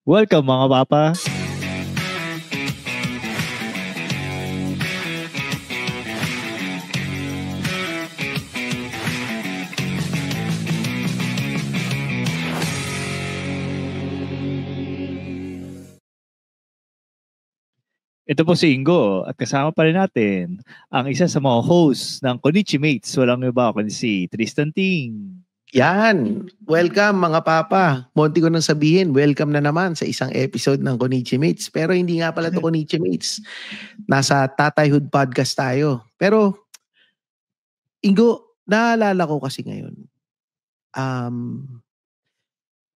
Welcome mga papa. Ito po si Ingo at kasama pa rin natin ang isa sa mga hosts ng Konichi Mates. Walang iba kundi si Tristan Ting. Yan. Welcome mga papa. Monti ko nang sabihin, welcome na naman sa isang episode ng Konichi Mates. Pero hindi nga pala to Konichi Mates. Nasa Tatayhood Podcast tayo. Pero, Ingo, naalala ko kasi ngayon.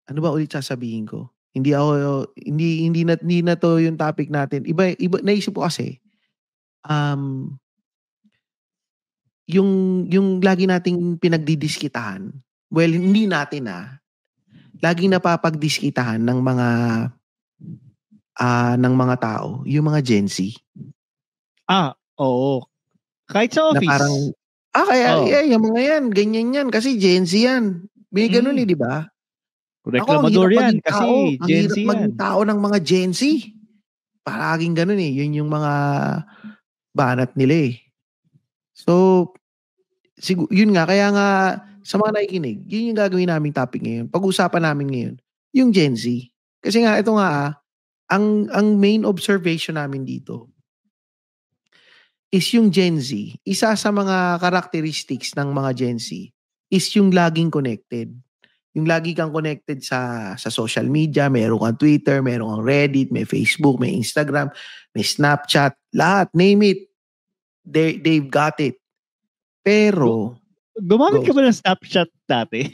Ano ba ulit sasabihin ko? Hindi na to yung topic natin. Iba naisip ko kasi yung lagi nating pinagdidiskitahan. Well, hindi natin laging napapagdiskitahan ng mga tao, yung mga Gen Z. Oo. Kahit sa office. Na parang yung mga yan, ganyan yan kasi Gen Z yan. May ganun di ba? Reklamador yan kasi Gen Z yan. Ang hirap maging tao ng mga Gen Z. Paraging ganun yun yung mga banat nila So, yun nga, kaya nga sa mga nakikinig, yun yung gagawin naming topic ngayon. Pag-usapan namin ngayon, yung Gen Z. Kasi nga, ito nga, ang main observation namin dito is yung Gen Z. Isa sa mga characteristics ng mga Gen Z is yung laging connected. Yung lagi kang connected sa social media, meron kang Twitter, meron kang Reddit, may Facebook, may Instagram, may Snapchat, lahat, name it. They've got it. Pero, gumamit ka ba ng Snapchat dati?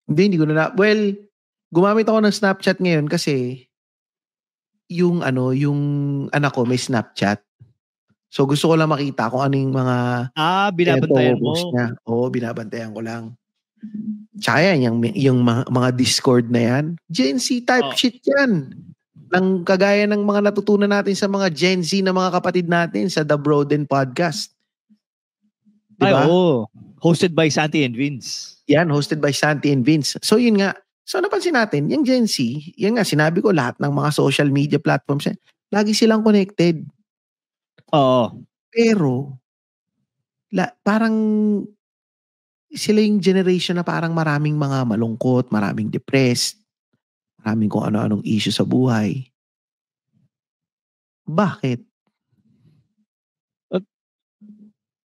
Hindi ko na. Well, gumamit ako ng Snapchat ngayon kasi yung anak ko may Snapchat. So gusto ko lang makita kung ano yung mga binabantayan mo. Niya. Oo, binabantayan ko lang. Tsaka yan, yung mga Discord na yan, Gen Z type shit yan. Nang kagaya ng mga natutunan natin sa mga Gen Z na mga kapatid natin sa The Broden Podcast. Diba? Hosted by Santi and Vince. Yan, hosted by Santi and Vince. So yun nga, so napansin natin, yung Gen Z, yan nga, sinabi ko lahat ng mga social media platforms, lagi silang connected. Oo. Pero, parang sila yung generation na parang maraming mga malungkot, maraming depressed, maraming kung ano-anong issue sa buhay. Bakit?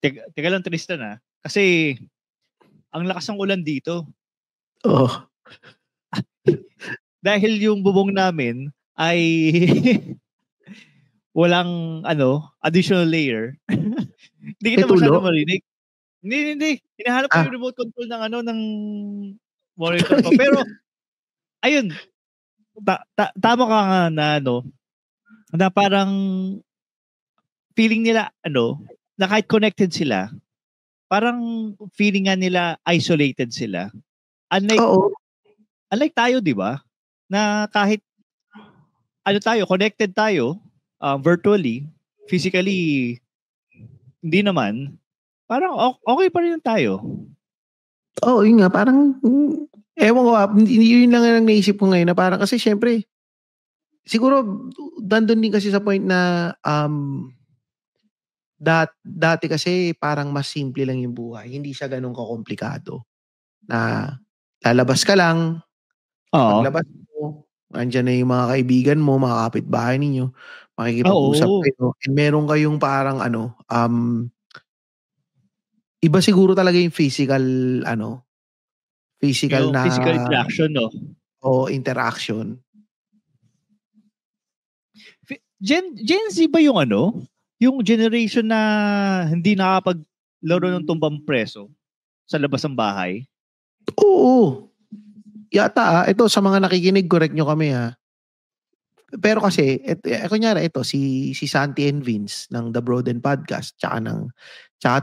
Teka lang Tristan kasi ang lakas ng ulan dito. Dahil yung bubong namin ay walang additional layer. Hindi kita masyado marinig. Hindi. Hinahanap ko yung remote control ng monitor ko. Pero ayun, tama ka nga na parang feeling nila na kahit connected sila, parang feeling nga nila isolated sila. Unlike tayo, di ba? Na kahit connected tayo virtually, physically hindi naman, parang okay pa rin tayo. Yun nga, parang ewan ko, yun lang ang naisip ko ngayon na parang kasi syempre siguro dandun din kasi sa point na dati kasi parang mas simple lang yung buhay. Hindi siya ganun kakomplikado. Na lalabas ka lang, paglabas mo, andyan na yung mga kaibigan mo, mga kapitbahay ninyo, makikipag-usap kayo. And meron kayong parang iba siguro talaga yung physical yung physical interaction, no? O interaction. Gen Z ba yung yung generation na hindi nakapaglaro ng tumbang preso sa labas ng bahay? Oo. Yata ito sa mga nakikinig, correct nyo kami Pero kasi, kunyari ito, si Santi and Vince ng The Broden Podcast, tsaka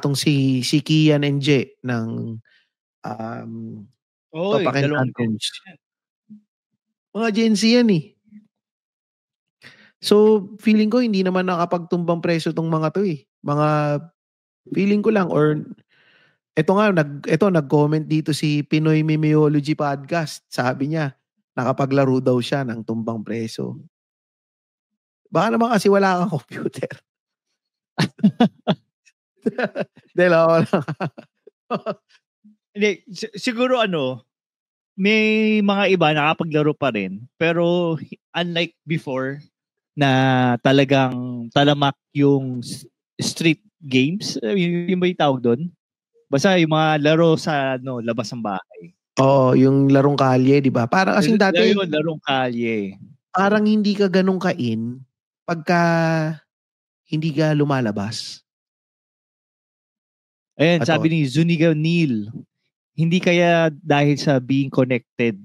tong si Kian and J ng Topak and Tantrums. Mga Gen Z yan So, feeling ko hindi naman nakapagtumbang preso tong mga to Mga feeling ko lang or nag-comment dito si Pinoy Mimeology Podcast. Sabi niya, Nakapaglaro daw siya ng tumbang preso. Baka naman kasi wala kang computer. Dalawa lang. Hindi, siguro may mga iba nakapaglaro pa rin. Pero unlike before, na talagang talamak yung street games, yung ba yung tawag doon? Basta yung mga laro sa labas ng bahay. Oo, yung larong kalye, di ba? Parang kasing dati, yung larong kalye. parang hindi ka ganun kain pagka hindi ka lumalabas. Ayan, sabi ni Zuniga Neil, hindi kaya dahil sa being connected,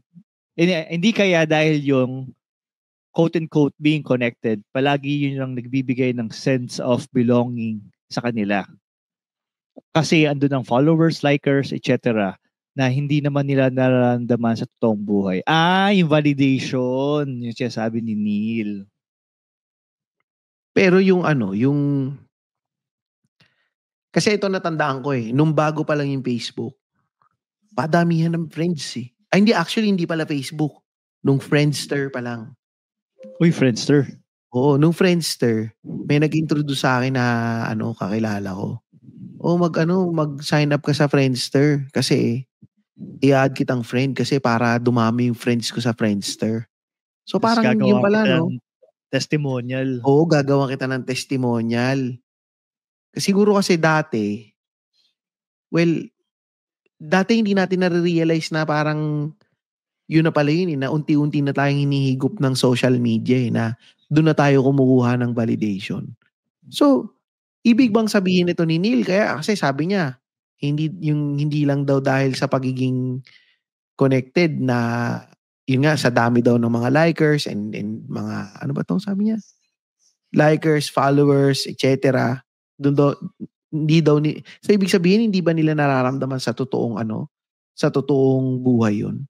hindi kaya dahil yung quote-unquote being connected, palagi yun lang nagbibigay ng sense of belonging sa kanila. Kasi andun ang followers, likers, etc. na hindi naman nila nararamdaman sa totoong buhay. Yung validation, yung sinasabi ni Neil. Pero yung kasi ito natandaan ko nung bago pa lang yung Facebook, padamihan ng friends Ay, hindi, actually, hindi pala Facebook. Nung Friendster pa lang. Uy, Friendster. Oo, nung Friendster, may nag-introduce sa akin na kakilala ko. Mag-sign up ka sa Friendster kasi i-add kitang friend kasi para dumami yung friends ko sa Friendster. So parang yung pala, testimonial. Oo, gagawa kita ng testimonial. Siguro kasi dati hindi natin na-realize na parang yun na pala yun na unti-unti na tayong hinihigop ng social media na doon na tayo kumukuha ng validation. So, ibig bang sabihin ito ni Neil? Kaya kasi sabi niya, hindi lang daw dahil sa pagiging connected na yun nga sa dami daw ng mga likers and mga ano ba to sabi niya? Likers, followers, etc. Doon daw hindi daw so ibig sabihin hindi ba nila nararamdaman sa totoong sa totoong buhay yun?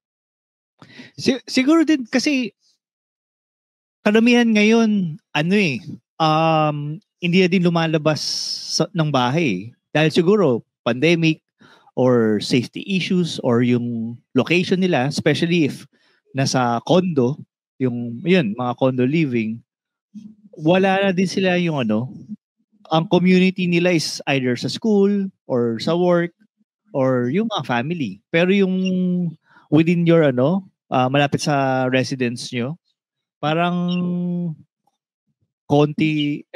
Siguro din kasi karamihan ngayon hindi na din lumalabas ng bahay dahil siguro pandemic or safety issues or yung location nila, especially if nasa condo, mga condo living, wala na din sila yung ang community nila is either sa school or sa work or yung mga family. Pero yung within your malapit sa residence nyo, parang konti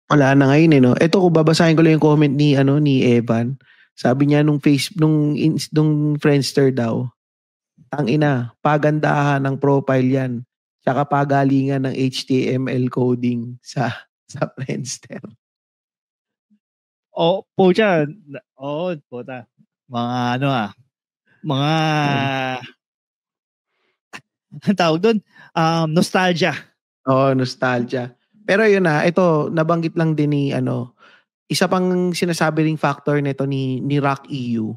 Wala na ngayon no. Ito ko babasahin ko lang yung comment ni Evan. Sabi niya nung Friendster daw, tangina, pagandahan ng profile yan. Tsaka pagalingan ng HTML coding sa Friendster. puta. Mga mga ang tawag doon, nostalgia. Nostalgia. Pero yun ito nabanggit lang din ni isa pang sinasabi ring factor nito ni Rock EU.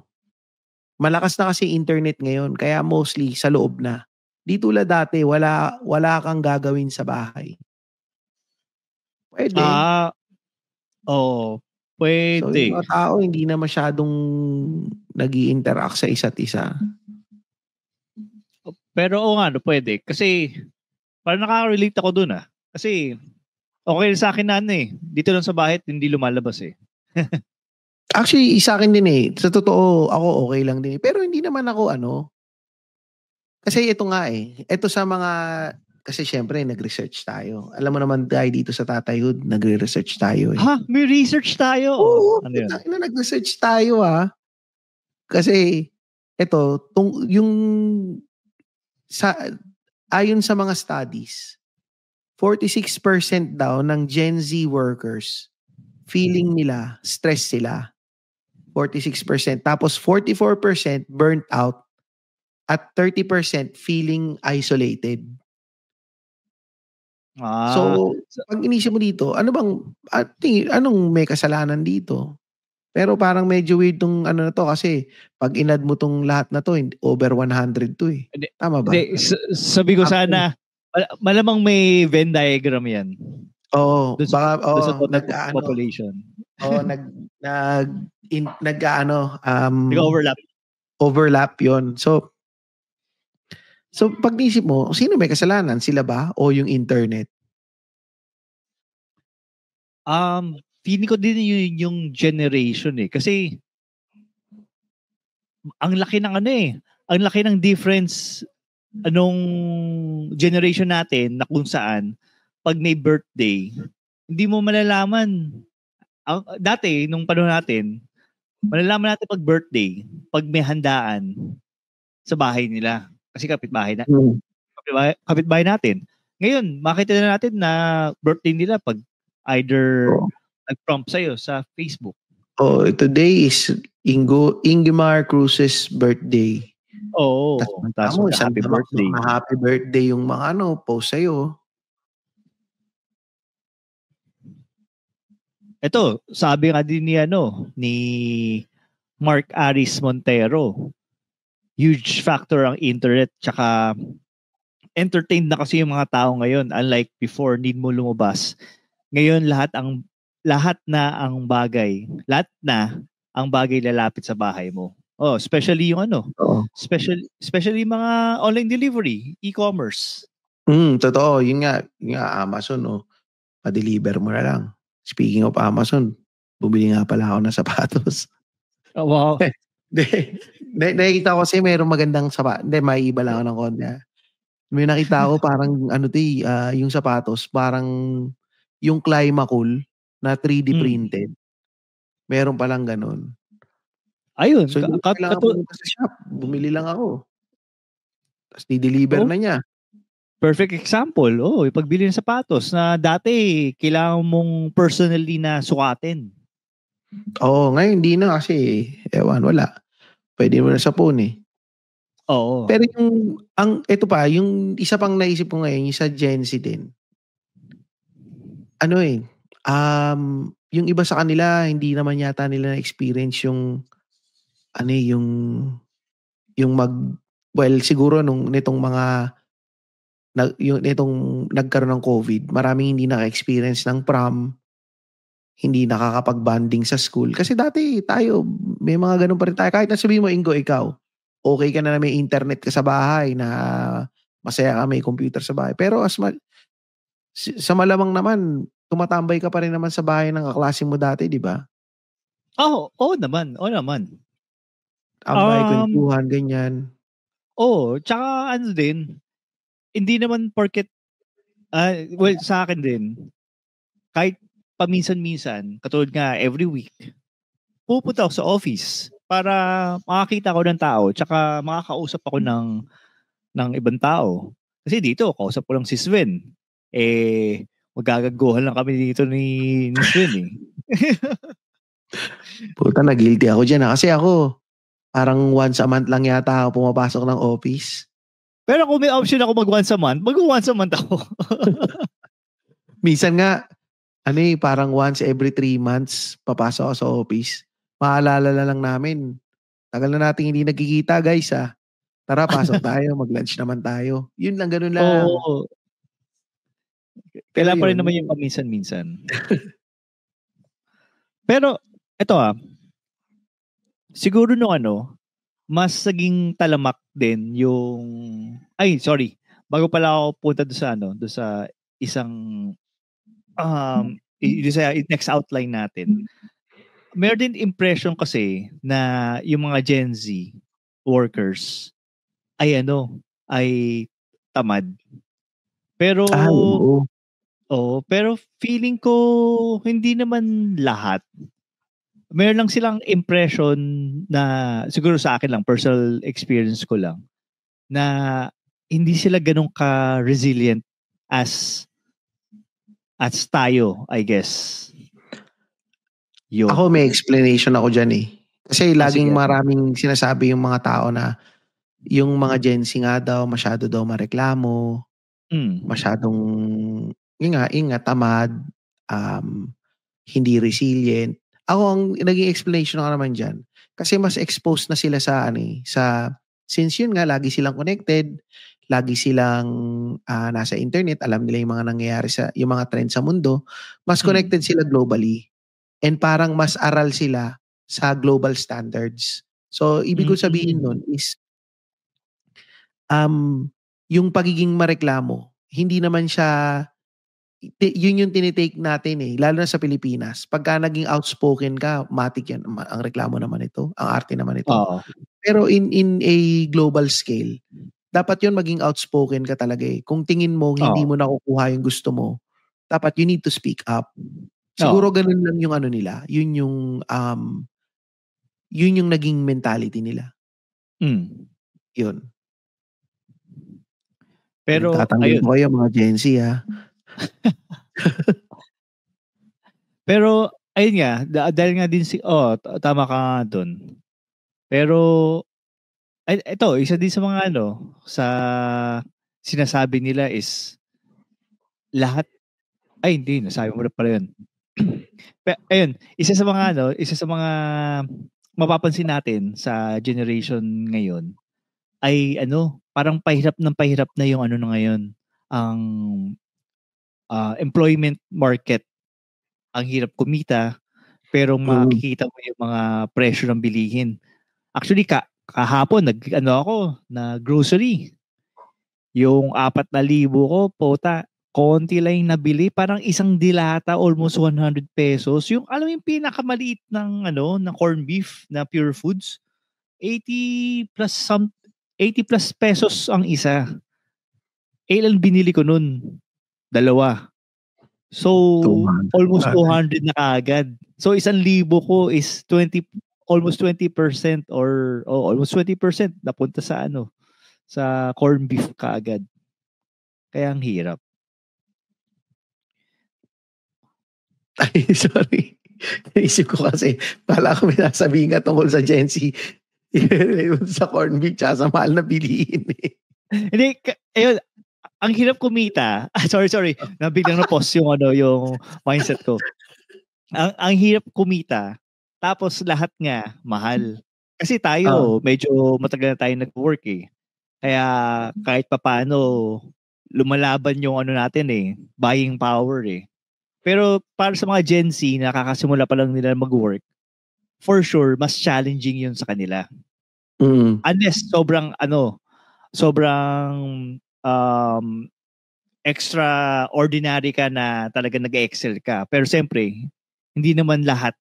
Malakas na kasi internet ngayon kaya mostly sa loob na. Di tulad dati wala kang gagawin sa bahay. Pwede. Pwede. So yung mga tao hindi na masyadong nag-i-interact sa isa't isa. Pero pwede. Kasi parang nakaka-relate ako dun Kasi okay sa akin na dito lang sa bahay hindi lumalabas Actually, sa akin din sa totoo, ako okay lang din Pero hindi naman ako kasi ito nga ito sa mga, kasi syempre nag-research tayo. Alam mo naman tayo dito sa Tatayhood, nagre-research tayo Ha? May research tayo? Oo, nag-research tayo Kasi ito, ayon sa mga studies, 46% daw ng Gen Z workers feeling nila stress sila. 46%. Tapos 44% burnt out at 30% feeling isolated. So, pag inisip mo dito, anong may kasalanan dito? Pero parang medyo weird tong na to kasi pag inad mo tong lahat na to, over 100 to Tama ba? Hindi, sabi ko sana, malamang may Venn diagram yan. Oo, baka population. Nag-overlap. Overlap 'yon. So So, pag naisip mo, sino may kasalanan? Sila ba o yung internet? Feeling ko din yun yung generation kasi ang laki ng ang laki ng difference anong generation natin na kung saan pag may birthday, hindi mo malalaman. Dati, nung panahon natin, malalaman natin pag birthday, pag may handaan sa bahay nila. Kasi kapitbahay kapitbahay natin. Ngayon, makita na natin na birthday nila pag either nag-prompt sa'yo sa Facebook. Today is Ingimar Cruz's birthday. Oo. Tapos happy birthday. Happy birthday yung mga post sa'yo. Ito, sabi nga din ni Mark Aris Montero, huge factor ang internet tsaka entertained na kasi yung mga tao ngayon, unlike before, need mo lumabas. Ngayon lahat na ang bagay lalapit sa bahay mo. Especially yung especially mga online delivery, e-commerce. Totoo, yun nga Amazon pa-deliver mo na lang. Speaking of Amazon, bumili nga pala ako ng sapatos. Oh, wow. Nakikita ko kasi mayroong magandang sapatos. Hindi, may iba lang ako ng konti. May nakita ako parang yung sapatos, parang yung Climacool na 3D printed. Meron palang ganun. Ayun. So, kailangan pumunta sa shop. Bumili lang ako. Tapos di-deliver na niya. Perfect example. Pagbili ng sapatos na dati kailangan mong personally na sukatin. Ngayon hindi na kasi wala. Pwede mo na sa phone Oo. Pero ito pa, yung isa pang naisip ko ngayon, yung sa Gen Z din. Yung iba sa kanila, hindi naman yata nila na-experience yung siguro nitong mga nitong nagkaroon ng COVID, maraming hindi naka-experience ng prom, hindi nakakapag-bonding sa school. Kasi dati tayo, may mga ganun pa rin tayo. Kahit na sabihin mo, Ingo, ikaw, okay ka na may internet ka sa bahay, na masaya ka, may computer sa bahay. Pero sa malamang naman, tumatambay ka pa rin naman sa bahay ng kaklase mo dati, di ba? Oo naman. Tambay, kwentuhan, ganyan. Tsaka din, hindi naman porket, sa akin din, kahit paminsan-minsan, katulad nga every week, pupunta ako sa office para makakita ko ng tao tsaka makakausap ako ng ibang tao. Kasi dito, kausap ko lang si Sven. Magagaguhan lang kami dito ni Sven Puta, na-guilty ako dyan kasi ako, parang once a month lang yata ako pumapasok ng office. Pero kung may option ako mag-once a month, mag-once a month ako. Minsan nga, parang once every 3 months, papasok ako sa office. Maalala na lang namin. Tagal na natin hindi nagkikita, guys, Tara, pasok tayo, mag-lunch naman tayo. Yun lang, ganun lang. Oo. Kailangan pa rin naman yung paminsan-minsan. Pero, ito siguro mas naging talamak din yung, bago pala ako punta doon sa isang, sa next outline natin. Meron din impression kasi na yung mga Gen Z workers ay tamad. Pero, pero feeling ko hindi naman lahat. Meron lang silang impression na, siguro sa akin lang, personal experience ko lang, na hindi sila ganun ka-resilient as tayo, I guess. Yun. Ako may explanation ako dyan Kasi laging maraming sinasabi yung mga tao na yung mga Gen Z nga daw, masyado daw mareklamo, masyadong tamad, hindi resilient. Ako, ang naging explanation ko naman dyan, kasi mas exposed na sila sa since yun nga, lagi silang connected, lagi silang nasa internet, alam nila yung mga nangyayari yung mga trend sa mundo, mas connected sila globally, and parang mas aral sila sa global standards. So, ibig ko sabihin nun is, yung pagiging mareklamo, hindi naman siya, yun yung tinitake natin lalo na sa Pilipinas. Pagka naging outspoken ka, matik yan, ang reklamo naman ito, ang arte naman ito. Oo. Pero in a global scale, dapat yun maging outspoken ka talaga Kung tingin mo hindi mo nakukuha yung gusto mo, dapat you need to speak up. Siguro ganun lang yung ano nila, yun yung naging mentality nila. Yun. Pero Tatanggol ko kayo mga Gen Z Pero ayun nga, dahil nga din tama ka nga doon. Pero ito, isa din sa mga sa sinasabi nila is lahat, hindi, nasabi mo na pala yun. Ayun, isa sa mga mapapansin natin sa generation ngayon ay parang pahirap na yung na ngayon, ang employment market. Ang hirap kumita, pero makikita mo yung mga presyo ng bilihin. Actually, kahapon na grocery. Yung 4,000 ko, konti lang yung nabili, parang isang dilata, almost 100 pesos. Yung alam mo yung pinakamaliit ng ng corned beef na Pure Foods, 80 plus pesos ang isa. Ilan binili ko nun? 2. So, almost 200 na kaagad. So, 1,000 ko is almost 20% or almost 20% napunta sa sa corned beef kaagad. Kaya ang hirap. Ay, sorry. Naisip ko kasi, pala ko may nasabihin ka tungkol sa Gen Z. Sa corned beef tsaka sa mahal na bilihin Hindi, ayun, ang hirap kumita. Sorry. Nabiglang na-post yung yung mindset ko. Ang hirap kumita. Tapos lahat nga mahal. Kasi tayo, medyo matagal na tayo nag-work Kaya kahit papaano lumalaban yung natin buying power Pero para sa mga Gen Z, nakakasimula pa lang nila mag-work, for sure, mas challenging yun sa kanila. Unless sobrang extraordinary ka na talaga nag-excel ka. Pero siyempre, hindi naman lahat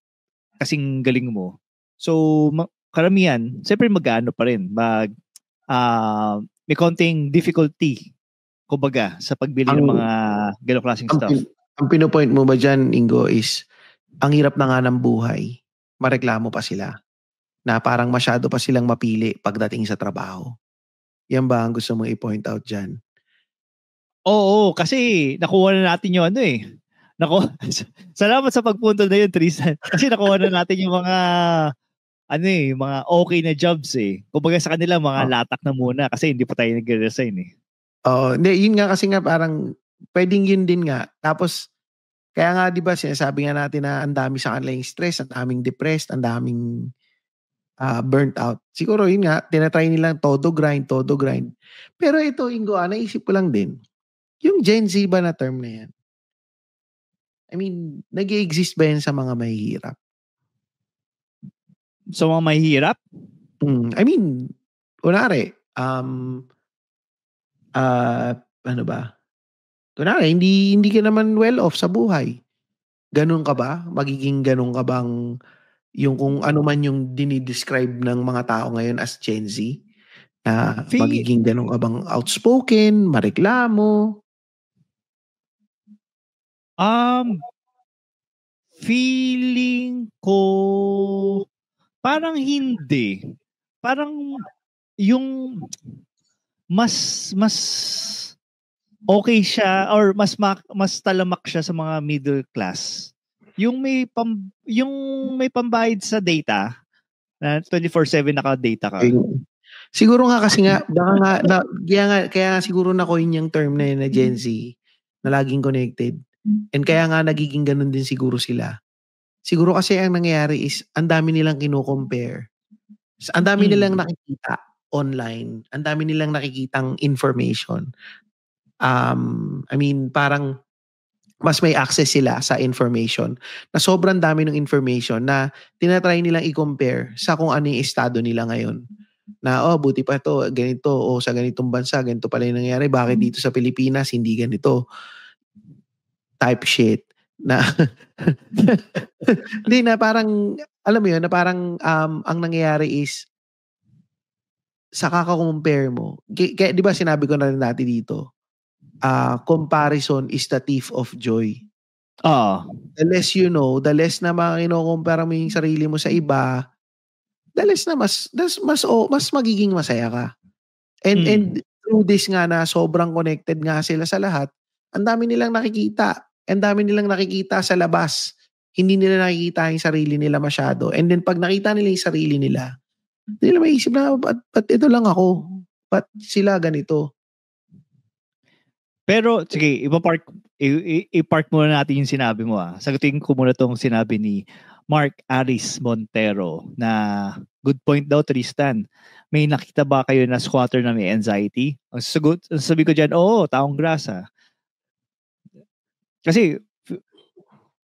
kasing galing mo. So, karamihan, siyempre mag-ano pa rin. May konting difficulty, kumbaga, sa pagbili ng mga ganong klaseng stuff. Ang pinopoint mo ba dyan, Ingo, is ang hirap na nga ng buhay, mareklamo pa sila. Na parang masyado pa silang mapili pagdating sa trabaho. Yan ba ang gusto mong i-point out dyan? Oo, kasi nakuha na natin yung salamat sa pagpunto na yun, Tristan. Kasi nakuha na natin yung mga mga okay na jobs Kumbaga sa kanila, mga latak na muna kasi hindi pa tayo nag-resign hindi, yun nga kasi nga parang pwedeng yun din nga. Tapos, kaya nga 'di ba sinasabi nga natin na ang dami sa kanila yung stress, ang daming depressed, ang daming burnt out. Siguro yun nga, tinatry nilang todo grind. Pero ito, Ingo, naisip ko lang din, yung Gen Z ba na term na yan? I mean, nag-i-exist ba yan sa mga mahihirap? Sa mga mahihirap? I mean, kunwari, ano ba? Kunwari, hindi ka naman well off sa buhay. Ganun ka ba? Magiging ganun ka bang yung kung ano man yung dinidescribe ng mga tao ngayon as Gen Z? Na magiging ganun ka bang outspoken, mareklamo? Feeling ko parang hindi. Parang yung mas okay siya or mas talamak siya sa mga middle class. Yung may pambayad sa data na 24/7 naka-data ka. Siguro nga kasi nga baka nga kaya siguro na-coin yung term na yun na Gen Z na laging connected. And kaya nga nagiging ganun din siguro sila. Siguro kasi ang nangyayari is ang dami nilang kino-compare. Ang dami nilang nakikita online. Ang dami nilang nakikitang information. I mean, parang mas may access sila sa information na sobrang dami ng information na tinatry nilang i-compare sa kung ano yung estado nila ngayon. Na, buti pa to, ganito, sa ganitong bansa, ganito pala yung nangyari. Bakit dito sa Pilipinas, hindi ganito? Type shit. Na, hindi na parang, alam mo yun, na parang ang nangyayari is, sa kaka-compare mo, kaya di ba sinabi ko na rin dati dito, comparison is the thief of joy. The less you know, the less na makinocompare mo yung sarili mo sa iba, the less na mas magiging masaya ka. And through this nga na sobrang connected nga sila sa lahat, ang dami nilang nakikita. Ang dami nilang nakikita sa labas. Hindi nila nakikita yung sarili nila masyado. And then pag nakita nila yung sarili nila, hindi nila maisip na, ba't ito lang ako? Ba't sila ganito? Pero, sige, i-park muna natin yung sinabi mo. Sagutin ko muna tong sinabi ni Mark Aris Montero na good point daw, Tristan. May nakita ba kayo na squatter na may anxiety? Ang sabi ko dyan, taong grasa. Kasi,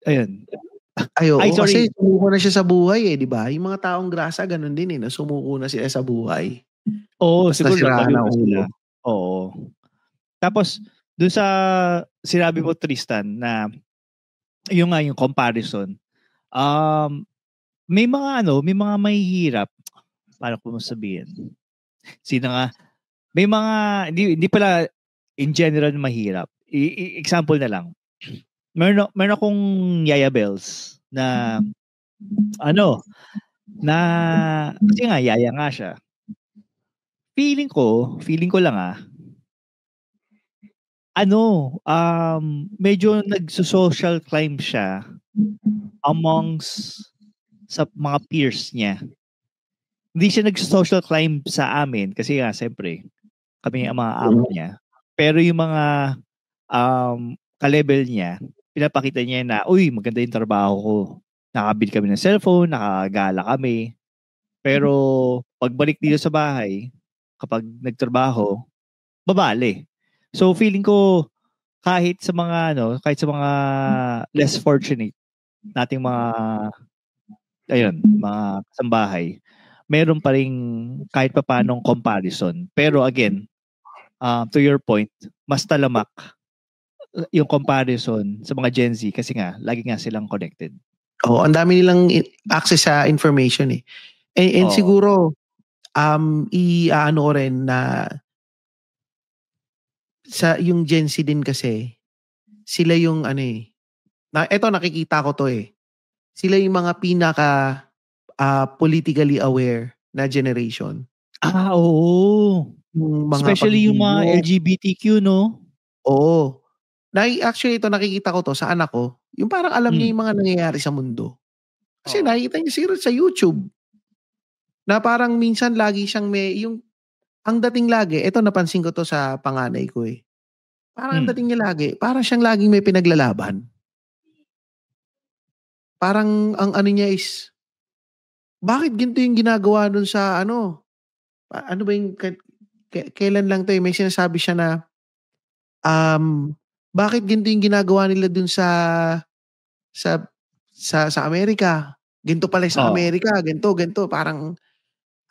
ayun. Kasi sumuko na siya sa buhay di ba? Yung mga taong grasa, ganun din sumuko na sila sa buhay. Siguro na ulo. Tapos, dun sa sinabi mo, Tristan, na yung comparison, may mga mahihirap. Paano ko sabihin? Sino nga? May mga, hindi pala in general mahirap. Example na lang. Meron akong Yaya Bells na kasi nga yaya nga siya. Feeling ko lang medyo nagso-social climb siya amongst sa mga peers niya. Hindi siya nagso-social climb sa amin kasi nga siyempre kami ang mga amo niya. Pero yung mga ka-level niya, pinapakita niya na, maganda yung trabaho ko. Nakabili kami ng cellphone, nakagala kami. Pero pagbalik dito sa bahay, kapag nagtrabaho, babali. So feeling ko kahit sa mga less fortunate nating mga kasambahay, meron pa ring kahit papaanong comparison. Pero again, to your point, mas talamak yung comparison sa mga Gen Z kasi nga lagi nga silang connected. Ang dami nilang access sa information And siguro i-ano ko rin na sa yung Gen Z din kasi sila yung eto nakikita ko to sila yung mga pinaka politically aware na generation. Oo. Especially yung mga LGBTQ, no? Oo. Actually ito nakikita ko to sa anak ko, yung parang alam niya yung mga nangyayari sa mundo. Kasi nakikita niya sa YouTube na parang minsan lagi siyang ang dating lagi, ito napansin ko to sa panganay ko Parang ang dating niya lagi, parang siyang laging may pinaglalaban. Parang ang niya is, bakit ganito yung ginagawa dun sa ano ba yung, kailan lang to may sinasabi siya na, bakit ganito yung ginagawa nila dun sa Amerika? Ganito pala sa Amerika, ganito, parang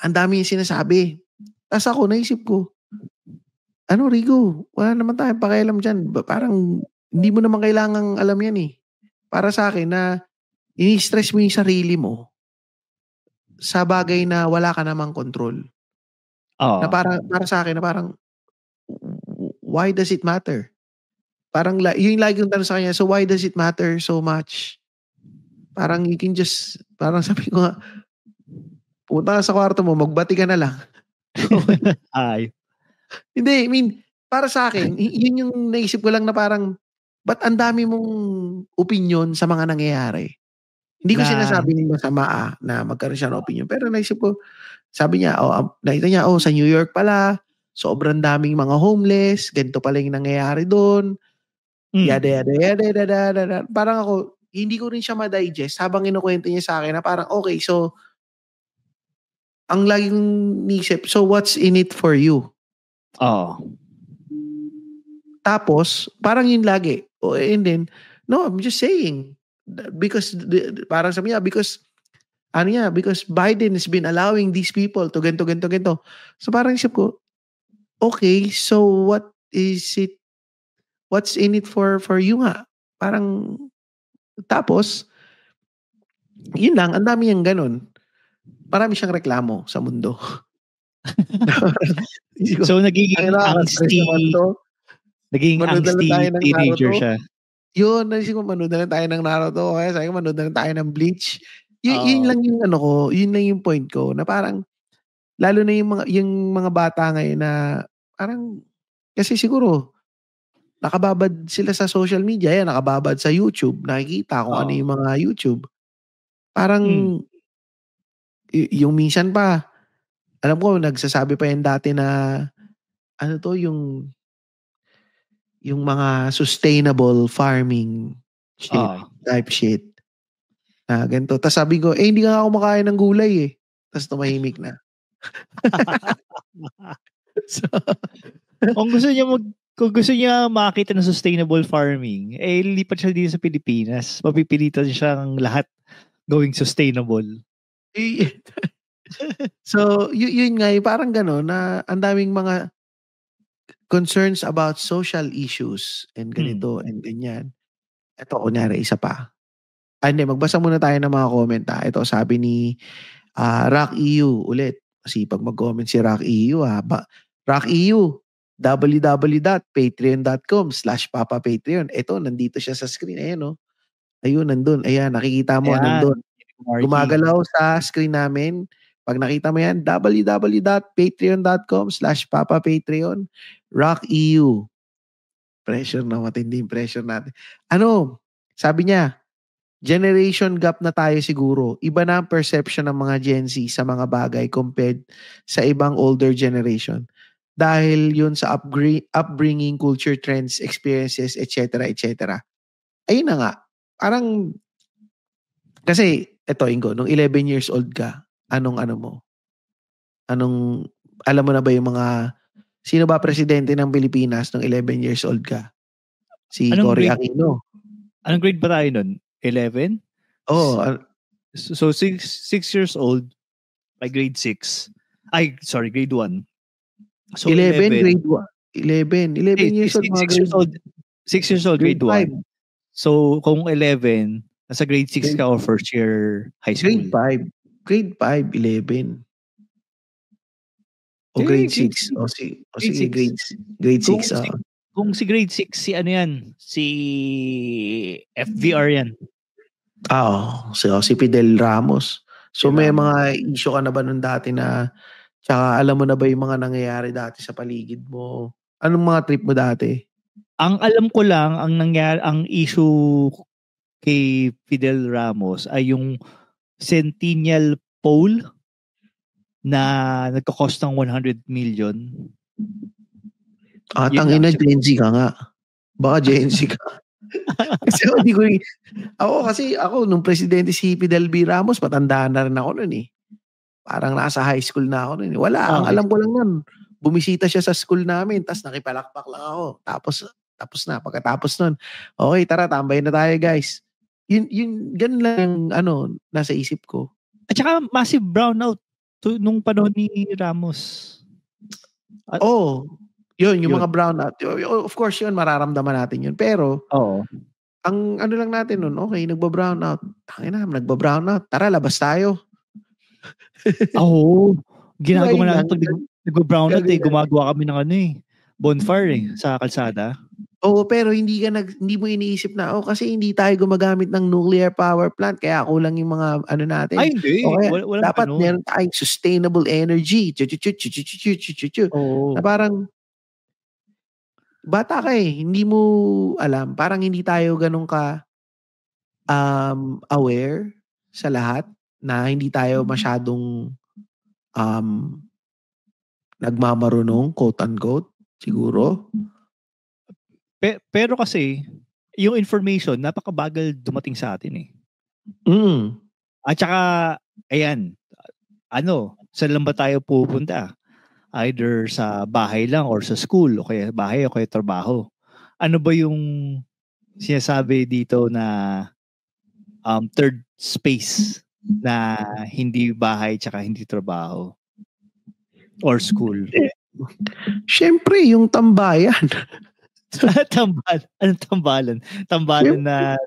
ang dami yung sinasabi. Tapos ako, naisip ko, Rigo, wala naman tayong pakialam dyan. Parang, hindi mo naman kailangang alam yan Para sa akin na, ini-stress mo yung sarili mo sa bagay na wala ka namang control. Na para sa akin, na parang, why does it matter? Parang, yung lagi yung tanong sa kanya, so why does it matter so much? Parang you can just, parang sabi ko nga, punta ka sa kwarto mo, magbati ka na lang. Hindi, I mean, para sa akin, yun yung naisip ko lang na parang, ba't ang dami mong opinion sa mga nangyayari? Hindi ko sinasabi ng masama na magkaroon siya ng opinion. Pero naisip ko, sabi niya, nakita niya, sa New York pala, sobrang daming mga homeless, ganito pala yung nangyayari doon, yada. Parang ako, hindi ko rin siya ma-digest habang inukwento niya sa akin na parang, okay, so, ang laging nisip, so what's in it for you? Tapos, parang yun lagi. And then, no, I'm just saying. Because, parang sabi niya, because ano niya, because Biden has been allowing these people to ganito. So parang isip ko, okay, so what's in it for you nga? Parang, tapos, yun lang, ang dami niyang ganun. Marami siyang reklamo sa mundo. So, nagiging angsty teenager siya. Yun, naisip ko, manood na lang tayo ng Naruto. Kaya sabi ko, manood na lang tayo ng Bleach. Yun lang yung ano ko, yun lang yung point ko, na parang, lalo na yung mga bata ngayon na, parang, kasi siguro, nakababad sila sa social media, yan, nakababad sa YouTube, nakikita kung ano yung mga YouTube. Parang, yung minsan pa, alam ko, nagsasabi pa yan dati na, ano to, yung mga sustainable farming shit, type shit. Ganito. Tapos sabi ko, hindi ka kumakain ng gulay eh. Tapos tumahimik na. So, kung gusto niya makita ng sustainable farming, lipat siya dito sa Pilipinas. Mapipilitan siyang lahat going sustainable. So, yun nga, parang gano'n na ang daming mga concerns about social issues and ganito and ganyan. Ito, kunyari, isa pa. Hindi, magbasa muna tayo ng mga comment. Ito, sabi ni Rock EU ulit. Kasi pag mag-comment si Rock EU, Rock EU, www.patreon.com/papapatreon. Ito, nandito siya sa screen. Ayan, oh. Ayun, nandun. Ayan, nakikita mo, nandun. Gumagalaw sa screen namin. Pag nakita mo yan, www.patreon.com/papapatreon. Rock EU. Pressure na, matindi yung pressure natin. Ano, sabi niya, generation gap na tayo siguro. Iba na ang perception ng mga Gen Z sa mga bagay compared sa ibang older generation. Dahil yun sa upbringing, culture, trends, experiences, etc. Ayun na nga. Parang, kasi, eto Ingo, nung 11 years old ka, alam mo na ba yung mga, sino ba presidente ng Pilipinas nung 11 years old ka? Si Cory Aquino. Anong grade ba tayo nun? 11? Oh. So, 6 years old, by grade 6. Grade 1. So 11, grade 1. 11 years old. 6 years old. 6 years old, grade 1. So, kung 11, nasa grade 6 ka o first year high school. Grade 5, 11. O grade 6. O sige, grade 6. Kung si grade 6, si ano yan? Si FVR yan. Si Fidel Ramos. So, may mga issue ka na ba nun dati na, tsaka alam mo na ba yung mga nangyayari dati sa paligid mo? Anong mga trip mo dati? Ang alam ko lang, ang issue kay Fidel Ramos ay yung Centennial Pole na nagko-cost ng 100 million. Tangina, Gen Z ka nga. Baka Gen Z ka. Kasi ako, nung presidente si Fidel B. Ramos, patandaan na rin ako nun eh. Parang nasa high school na ako nun eh. Wala, ang alam ko lang nun, bumisita siya sa school namin, tapos nakipalakpak lang ako. Tapos na, pagkatapos nun, okay, tara, tambayin na tayo guys. Yun, ganun lang yung nasa isip ko. At saka massive brownout nung panahon ni Ramos. Yun, yung mga brownout. Of course yun, mararamdaman natin yun. Pero, ang ano lang natin nun, okay, nagba-brownout. Nagba-brownout. Tara, labas tayo. Ginagawa natin pag nagba-brownout gumagawa kami ng bonfire sa kalsada. Pero hindi mo iniisip na, kasi hindi tayo gumagamit ng nuclear power plant, kaya kulang yung mga natin. Ay, hindi. Dapat meron tayong sustainable energy. Na parang, bata ka hindi mo alam. Parang hindi tayo ganun ka aware sa lahat, na hindi tayo masyadong nagmamarunong, quote-unquote, siguro. Pero kasi, yung information, napakabagal dumating sa atin eh. At saka, ayan, saan lang ba tayo pupunta? Either sa bahay lang or sa school, o kaya bahay o kaya trabaho. Ano ba yung sinasabi dito na third space na hindi bahay tsaka hindi trabaho or school? Siyempre, yung tambayan. Anong tambalan? Tambalan na...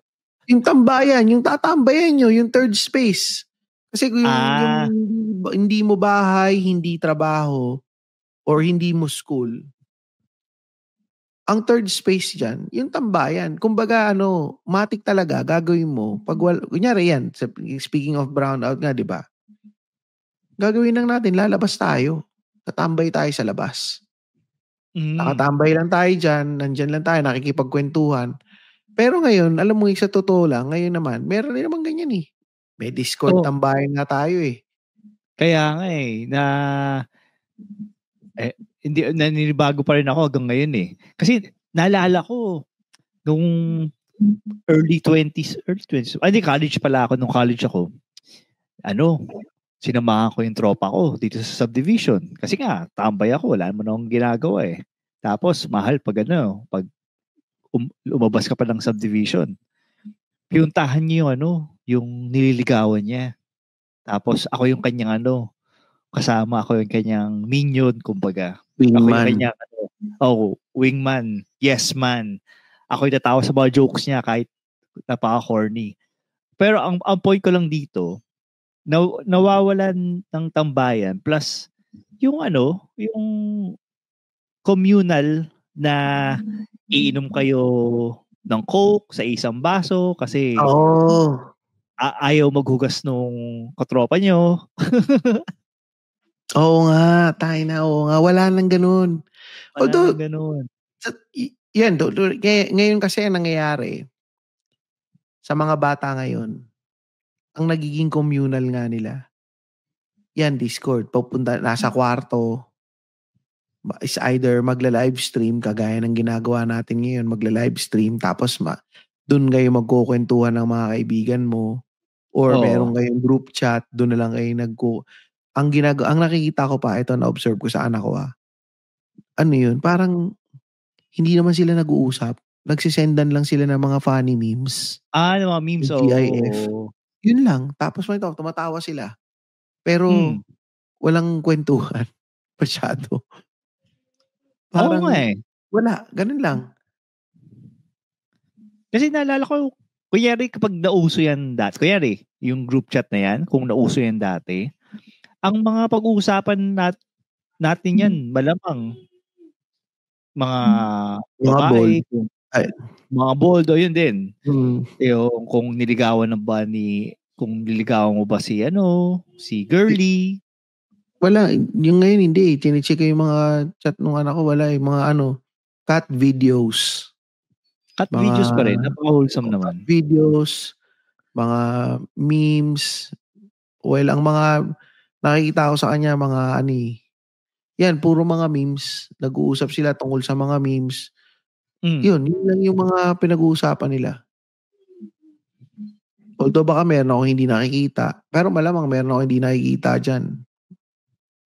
Yung tambayan, yung tatambayan nyo, yung third space. Kasi yung hindi mo bahay, hindi trabaho, or hindi mo school, ang third space dyan, yung tambayan. Kumbaga, matik talaga, gagawin mo. Kunyari yan, speaking of brownout nga, di ba? Gagawin lang natin, lalabas tayo. Tatambay tayo sa labas. Nakatambay lang tayo dyan, nandyan lang tayo, nakikipagkwentuhan. Pero ngayon, alam mo, sa totoo lang, ngayon naman, meron rin naman ganyan eh. May Discord tambayan nga tayo eh. Kaya nga hindi, naninibago pa rin ako hanggang ngayon eh. Kasi naalala ko, nung early 20s, hindi, college pala ako, nung college ako, sinamahan ko yung tropa ko dito sa subdivision. Kasi nga, tambay ako, wala naman akong ginagawa eh. Tapos, mahal pag lumabas ka pa ng subdivision. Piyuntahan niyo yung nililigawan niya. Tapos, ako yung kanyang kasama ako yung kanyang minion, kumbaga. Wingman. Ako yung kanyang, wingman. Yes, man. Ako yung tatawa sa mga jokes niya kahit napaka-corny. Pero ang point ko lang dito, nawawalan ng tambayan plus yung yung communal na iinom kayo ng Coke sa isang baso kasi ayaw maghugas nung katropa nyo. Oo nga, wala nang ganun. Wala nang ganun. Yan, ngayon kasi ang nangyayari sa mga bata ngayon, ang nagiging communal nga nila, yan, Discord, nasa kwarto, is either magla-livestream, kagaya ng ginagawa natin ngayon, magla-livestream, tapos dun kayo magkukwentuhan ng mga kaibigan mo, or meron kayong group chat, dun na lang kayo ang nakikita ko pa, ito na-observe ko sa anak ko yun, parang hindi naman sila nag-uusap. Nagsisendan lang sila ng mga funny memes. Ng mga memes, GIF. Yun lang. Tapos tumatawa sila. Pero, walang kwentuhan. Masyado. Parang, wala. Ganun lang. Kasi naalala ko, kunyari kapag nauso yan dati, kunyari, yung group chat na yan, kung nauso yan dati, ang mga pag-uusapan natin yan, malamang mga babae, mga bold, yun din. Yung kung niligawan ng ba kung niligawan mo ba si girly. Wala, yung ngayon hindi. Chine-check yung mga chat ng anak ko, wala mga cat videos. Cat videos pa rin, napaka-wholesome naman. Cat videos, mga memes. Well, ang mga nakikita ko sa kanya, mga yan, puro mga memes. Nag-uusap sila tungkol sa mga memes. Yun lang yung mga pinag-uusapan nila. Although baka meron ako hindi nakikita, pero malamang meron ako hindi nakikita dyan.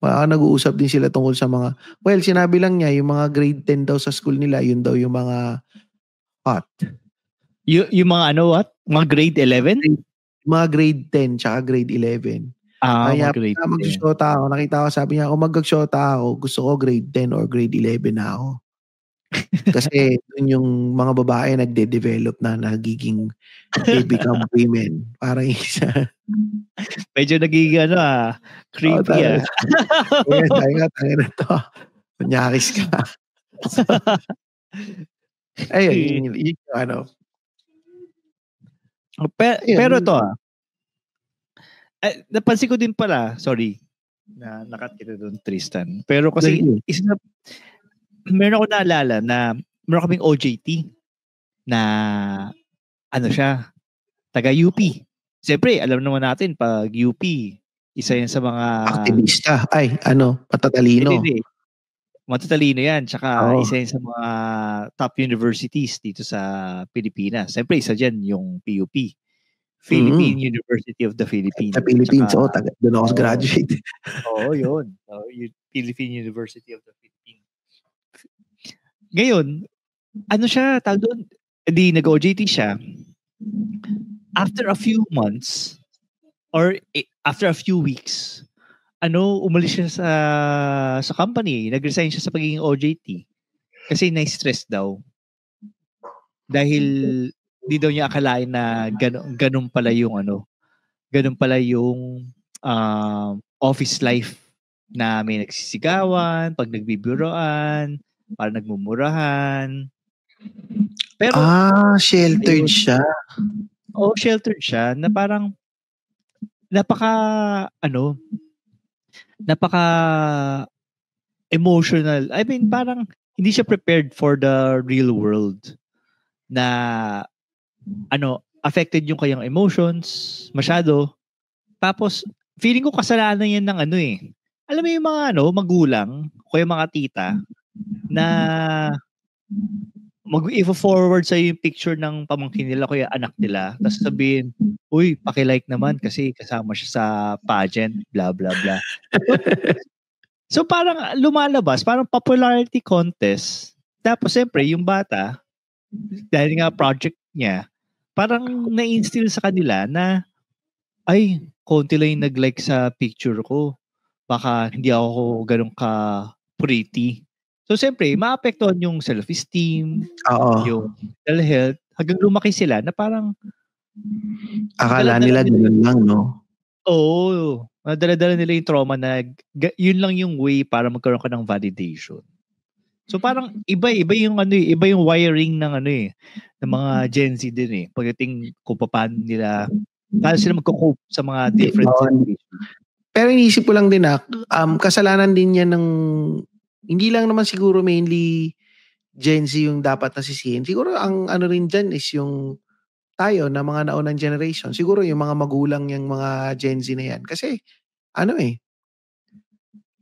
Baka nag-uusap din sila tungkol sa mga, sinabi lang niya, yung mga grade 10 daw sa school nila, yun daw yung mga hot. Yung mga Mga grade 11? Mga grade 10 tsaka grade 11. Kaya mag-shota ako, nakita ko, sabi niya, kung mag-shota ako, gusto ko grade 10 or grade 11 na ako. Kasi dun yung mga babae nagde-develop na nagiging they become women. Parang isa. Medyo nagiging creepy Tayo na to. Manyaris ka. Ayun, yung Pero to napansin ko din pala, sorry, na nakat kita doon, Tristan. Pero kasi, meron ako naalala na meron kaming OJT na siya, taga UP. Siyempre, alam naman natin, pag UP, isa yan sa mga... Aktivista. Patatalino. Hindi. Matatalino yan. Tsaka isa yan sa mga top universities dito sa Pilipinas. Siyempre, isa dyan yung PUP. Philippine University of the Philippines. The Philippines. Doon ako graduate. Yun. Philippine University of the Philippines. Ngayon, siya, tawag doon, nag-OJT siya. After a few months, or after a few weeks, umalis siya sa company, nag-resign siya sa pagiging OJT kasi na-stress daw. Dahil di daw niya akalain na ganun pala yung office life na may nagsisigawan, pag nagbibiroan, parang nagmumurahan. Pero sheltered siya. Sheltered siya na parang napaka emotional. I mean, parang hindi siya prepared for the real world na affected yung kanyang emotions masyado. Tapos feeling ko kasalanan yan ng alam mo yung mga magulang o yung mga tita na mag-i-forward sa yung picture ng pamangkin nila o yung anak nila, tapos sabihin, uy, paki-like naman kasi kasama siya sa pageant, blah blah blah. So parang lumalabas, parang popularity contest. Tapos siyempre yung bata, dahil nga project niya, parang na-instill sa kanila na ay, konti lang yung nag-like sa picture ko. Baka hindi ako ganun ka pretty. So, siyempre, maapektuhan yung self-esteem, yung mental health, hanggang lumaki sila na parang akala nila ganun lang, no? Oo. Dala-dala nila yung trauma na yun lang yung way para magkaroon ka ng validation. So, parang iba yung iba yung wiring ng ng mga Gen Z din pagdating kung paano nila sila magko-cope sa mga different situations. Pero iniisip ko lang din kasalanan din yan ng hindi lang naman siguro mainly Gen Z yung dapat nasisihin. Siguro ang rin dyan is yung tayo na mga naunang generation. Siguro yung mga magulang yung mga Gen Z na yan. Kasi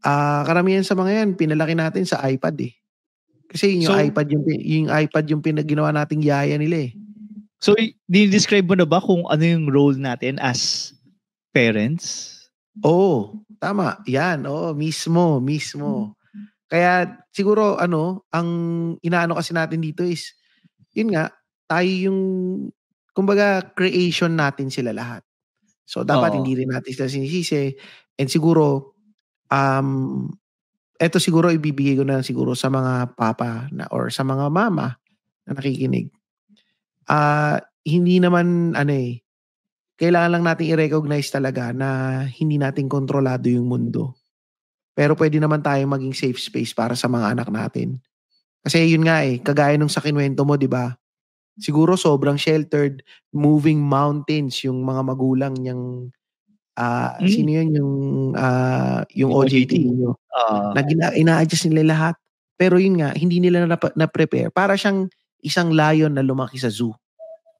karamihan sa mga yan pinalaki natin sa iPad Kasi yung iPad yung pinaginawa nating yaya nila So, di-describe mo na ba kung ano yung role natin as parents? Oo, tama. Yan, mismo. Kaya siguro ang inaano kasi natin dito is yun nga, tayo yung kumbaga creation natin sila lahat. So dapat hindi rin natin sila sinisisi. And siguro eto siguro ibibigay ko na siguro sa mga papa na or sa mga mama na nakikinig. Hindi naman kailangan lang natin i-recognize talaga na hindi natin kontrolado yung mundo. Pero pwede naman tayong maging safe space para sa mga anak natin. Kasi yun nga kagaya nung sa kinuwento mo, di ba? Siguro sobrang sheltered, moving mountains yung mga magulang niyang sino yun yung OJT niyo. Ina-adjust nila lahat. Pero yun nga, hindi nila na-prepare. Para siyang isang lion na lumaki sa zoo.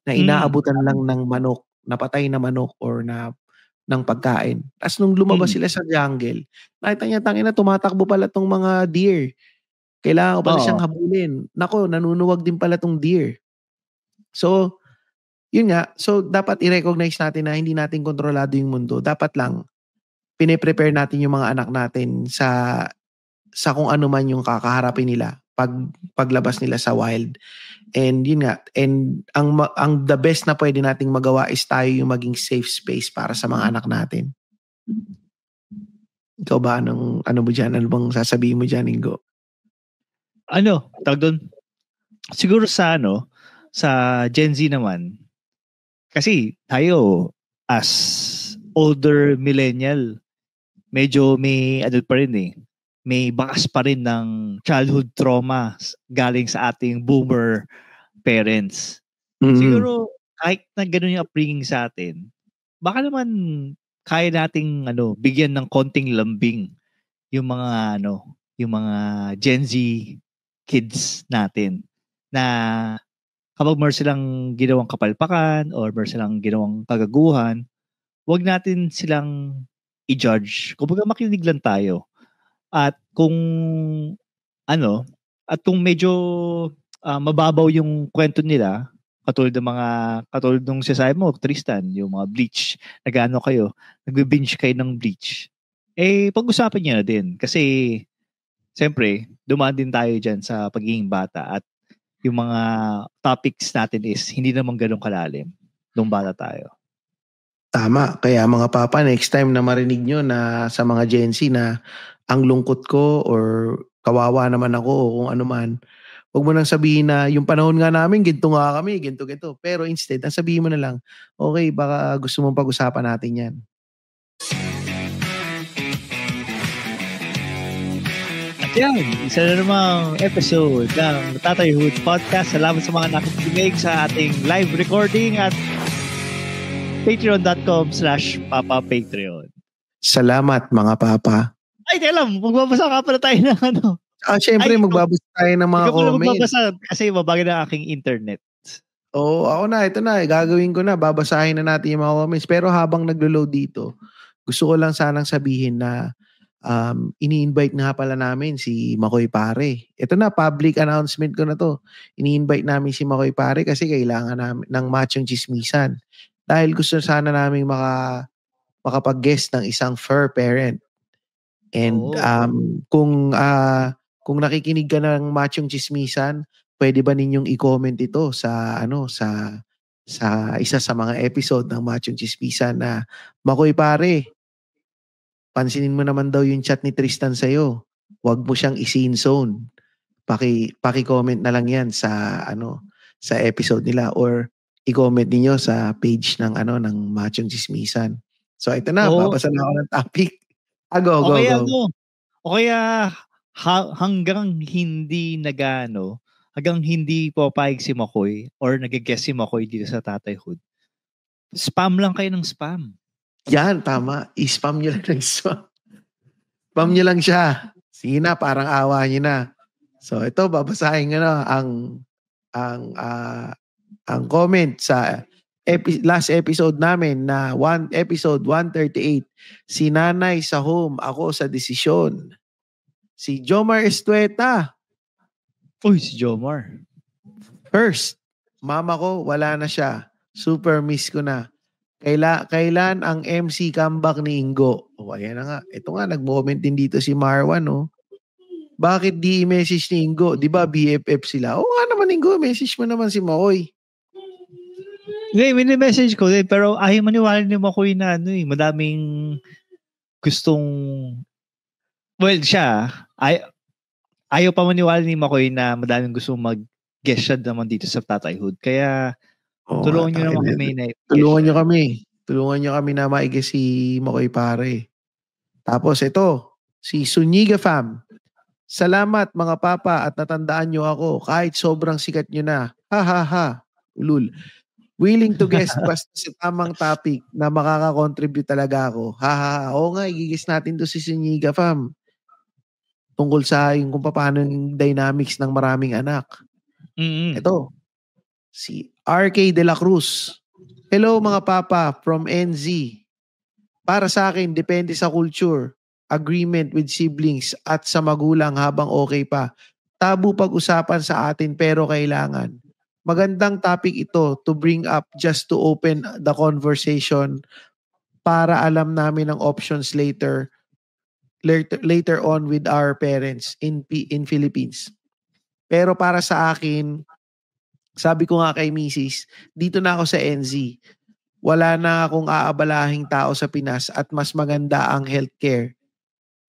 Na inaabutan lang ng manok, napatay na manok or ng pagkain. Tapos nung lumabas sila sa jungle, nakita niya tangina tumatakbo pala tong mga deer. Kailangan ko pala siyang habulin. Nako, nanunuwag din pala tong deer. So, yun nga. So, dapat i-recognize natin na hindi natin kontrolado yung mundo. Dapat lang, pine-prepare natin yung mga anak natin sa kung ano man yung kakaharapin nila paglabas nila sa wild. And yun nga, and ang the best na pwede nating magawa is tayo yung maging safe space para sa mga anak natin. Ikaw ba, ano mo dyan? Ano bang sasabihin mo dyan, Ingo? Tawag doon? Siguro sa Gen Z naman, kasi tayo as older millennial, medyo may pa rin may bakas pa rin ng childhood trauma galing sa ating boomer parents. Siguro kahit na gano'n yung upbringing sa atin, baka naman kaya nating bigyan ng konting lambing yung mga yung mga Gen Z kids natin na kapag meron silang ginawang kapalpakan or meron silang ginawang kagaguhan, wag natin silang i-judge. Kumbaga makinig lang tayo. At kung medyo mababaw yung kwento nila, katulad nung sinasabi mo, Tristan, yung mga Bleach, kayo, nagbe-binge kayo ng Bleach, pag-usapan niyo na din. Kasi, siyempre, dumaan din tayo dyan sa pagiging bata at yung mga topics natin is hindi naman ganun kalalim nung bata tayo. Tama. Kaya mga papa, next time na marinig nyo na sa mga Gen Z na ang lungkot ko or kawawa naman ako o kung ano man, huwag mo nang sabihin na yung panahon nga namin, ginto nga kami, ginto. Pero instead, ang sabihin mo na lang, okay, baka gusto mong pag-usapan natin yan. At yan, isa na namang episode ng Tatayhood Podcast. Salamat sa mga nakikinig sa ating live recording at patreon.com/papapatreon. Salamat mga papa. Ay, di alam, magbabasa ka pala tayo ng ano. Syempre, magbabasa tayo ng mga comments. Magbabasa kasi mabagal na aking internet. Oo, ako na, ito na, gagawin ko na, babasahin na natin yung mga comments. Pero habang naglo-load dito, gusto ko lang sanang sabihin na ini-invite nga pala namin si Makoy Pare. Ito na, public announcement ko na to. Ini-invite namin si Makoy Pare kasi kailangan namin ng machong chismisan. Dahil gusto sana namin makapag-guest ng isang fur parent. And kung nakikinig ka ng machong chismisan, pwede ba ninyong i-comment ito sa isa sa mga episode ng machong chismisan na Makoy Pare, pansinin mo naman daw yung chat ni Tristan sa'yo. Huwag mo siyang i-scene zone. Paki-comment na lang yan sa sa episode nila or i-comment niyo sa page ng Machong Chismisan. So ito na, babasa na ako ng topic. Go. O kaya hanggang hindi hanggang hindi papayag si Makoy or nag-guess si Makoy dito sa Tatayhood, spam lang kayo ng spam. Yan, tama. I-spam nyo lang ng spam. Spam nyo lang siya. Sige na, parang awa nyo na. So ito, babasahin ang comment sa last episode namin na episode 138. Si Nanay sa home, ako sa desisyon. Si Jomar Estueta. Uy, si Jomar. First, mama ko wala na siya. Super miss ko na. Kailan ang MC comeback ni Ingo? Ayan na nga. Ito nga, nag-moment din dito si Marwan, Bakit di i-message ni Ingo? Di ba BFF sila? Nga naman Ingo, message mo naman si Makoy. Hindi, mini-message ko din. Pero ayaw maniwala ni Makoy na madaming gustong... Well, siya, ayaw pa maniwala ni Makoy na madaming gustong mag-guest siya naman dito sa Tatayhood. Kaya, tulungan nyo naman kami na... Tulungan nyo kami na maiguess si Makoy Pare. Tapos ito, si Sunyiga Fam. Salamat mga papa at natandaan nyo ako kahit sobrang sikat nyo na. Ha ha ha. Ulul. Willing to guess basta sa tamang topic na makaka-contribute talaga ako. Ha ha ha. Oo nga, i-guess natin to si Sunyiga Fam. Tungkol sa yung kung paano yung dynamics ng maraming anak. Mm-hmm. Ito, si RK De La Cruz. Hello mga papa from NZ. Para sa akin, depende sa culture, agreement with siblings at sa magulang habang okay pa. Tabu pag-usapan sa atin pero kailangan. Magandang topic ito to bring up just to open the conversation para alam namin ang options later on with our parents in Philippines. Pero para sa akin, sabi ko nga kay Mrs., dito na ako sa NZ. Wala na akong aabalahing tao sa Pinas at mas maganda ang healthcare.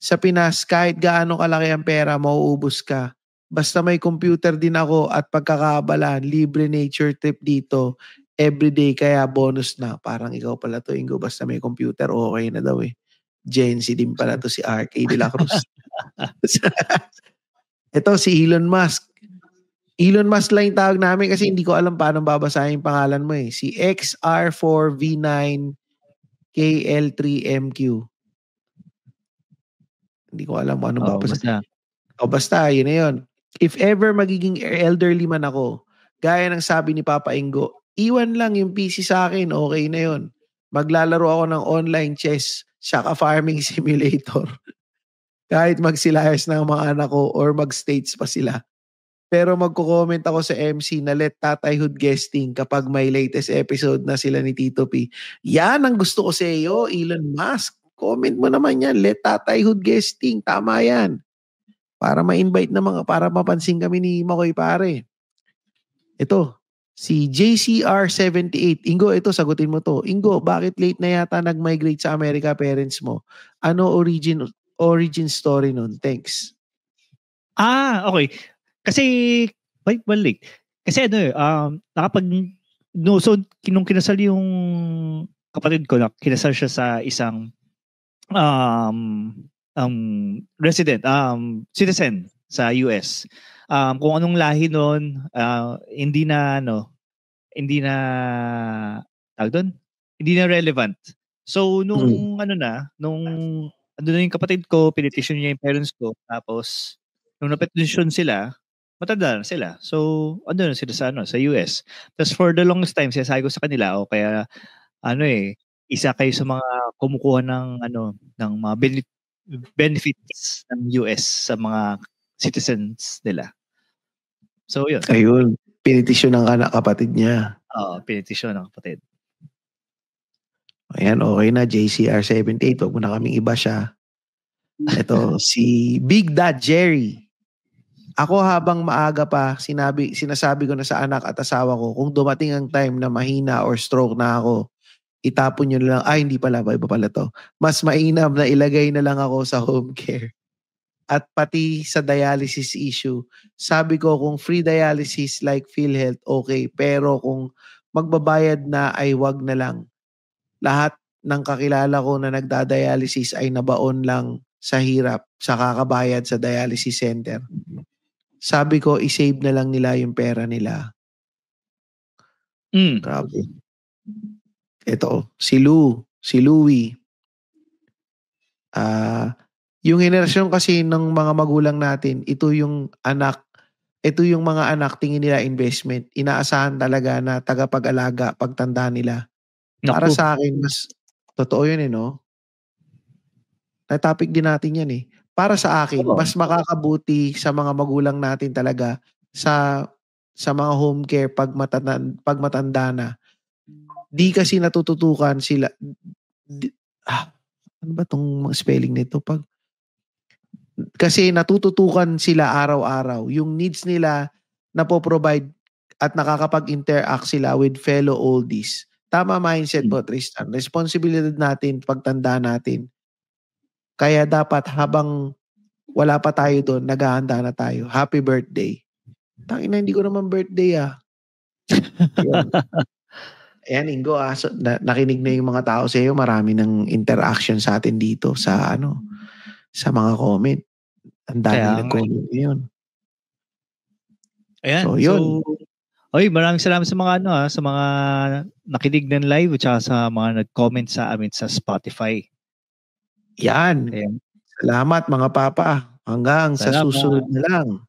Sa Pinas, kahit gaano kalaki ang pera, mauubos ka. Basta may computer din ako at pagkakaabalahan, libre nature trip dito everyday, kaya bonus na. Parang ikaw pala to, Ingo, basta may computer, okay na daw eh. Gen Z din pala to si RK De La Cruz. Ito si Elon Musk. Elon Musk lang yung tawag namin kasi hindi ko alam paano babasahin yung pangalan mo eh. Si XR4V9KL3MQ. Hindi ko alam paano babasahin. Basta, yun na yun. If ever magiging elderly man ako, gaya ng sabi ni Papa Ingo, iwan lang yung PC sa akin, okay na yun. Maglalaro ako ng online chess, saka farming simulator. Kahit magsilayas ng mga anak ko or mag-states pa sila. Pero magko-comment ako sa MC na let Tatayhood guesting kapag may latest episode na sila ni Tito P. Yan ang gusto ko sa iyo, Elon Musk. Comment mo naman yan, let Tatayhood guesting. Tama yan. Para ma-invite na para mapansin kami ni Makoy Pare. Ito, Si JCR78. Ingo, ito, sagutin mo to. Ingo, bakit late na yata nag-migrate sa Amerika parents mo? Ano origin story nun? Thanks. Okay. Kasi, balik. Kasi so, nung kinasal yung kapatid ko, kinasal siya sa isang resident, citizen sa US. Kung anong lahi nun, hindi na tawag doon? Hindi na relevant. So, nung na yung kapatid ko, pinetition niya yung parents ko, tapos, nung napetition sila, matanda na sila. So, na sila sa US. Tapos, for the longest time, sinasabi ko sa kanila, kaya, isa kayo sa mga kumukuha ng mga benefits ng US sa mga citizens nila. So, yun. Ayun. Pinitisyon ng kapatid niya. Oo, pinitisyon ng kapatid. Ayan, okay na. JCR78. Huwag mo na kaming iba siya. Ito, si Big Dad Jerry. Ako habang maaga pa, sinasabi ko na sa anak at asawa ko, kung dumating ang time na mahina or stroke na ako, itapon nyo na lang. Hindi pala, iba pala to. Mas mainam na ilagay na lang ako sa home care. At pati sa dialysis issue, sabi ko kung free dialysis like PhilHealth, okay. Pero kung magbabayad na ay wag na lang. Lahat ng kakilala ko na nagdadialysis ay nabaon lang sa hirap sa kakabayad sa dialysis center. Sabi ko, isave na lang nila yung pera nila. Grabe. Ito, si Louie. Yung henerasyon kasi ng mga magulang natin, ito yung mga anak, tingin nila investment. Inaasahan talaga na tagapag-alaga pagtanda nila. Naku. Para sa akin, mas totoo yun no? Na-topic din natin yan Para sa akin, mas makakabuti sa mga magulang natin talaga sa mga home care pag matanda na. Di kasi natututukan sila. Ano ba tong spelling nito? Kasi natututukan sila araw-araw. Yung needs nila na po-provide at nakakapag-interact sila with fellow oldies. Tama mindset po, Tristan. Responsibilidad natin pagtanda natin. Kaya dapat habang wala pa tayo doon, naghahanda na tayo. Happy birthday. Tangina, hindi ko naman birthday Ayan, Ingo, so, nakinig na yung mga tao sa iyo. Marami ng interaction sa atin dito sa sa mga comment. Ang daming nag-comment ngayon. Ayan. So, yun. Maraming salamat sa mga sa mga nakinig ng live at sa mga nag-comment sa amin sa Spotify. Yan. Ayan. Salamat mga papa. Hanggang sa susunod na lang.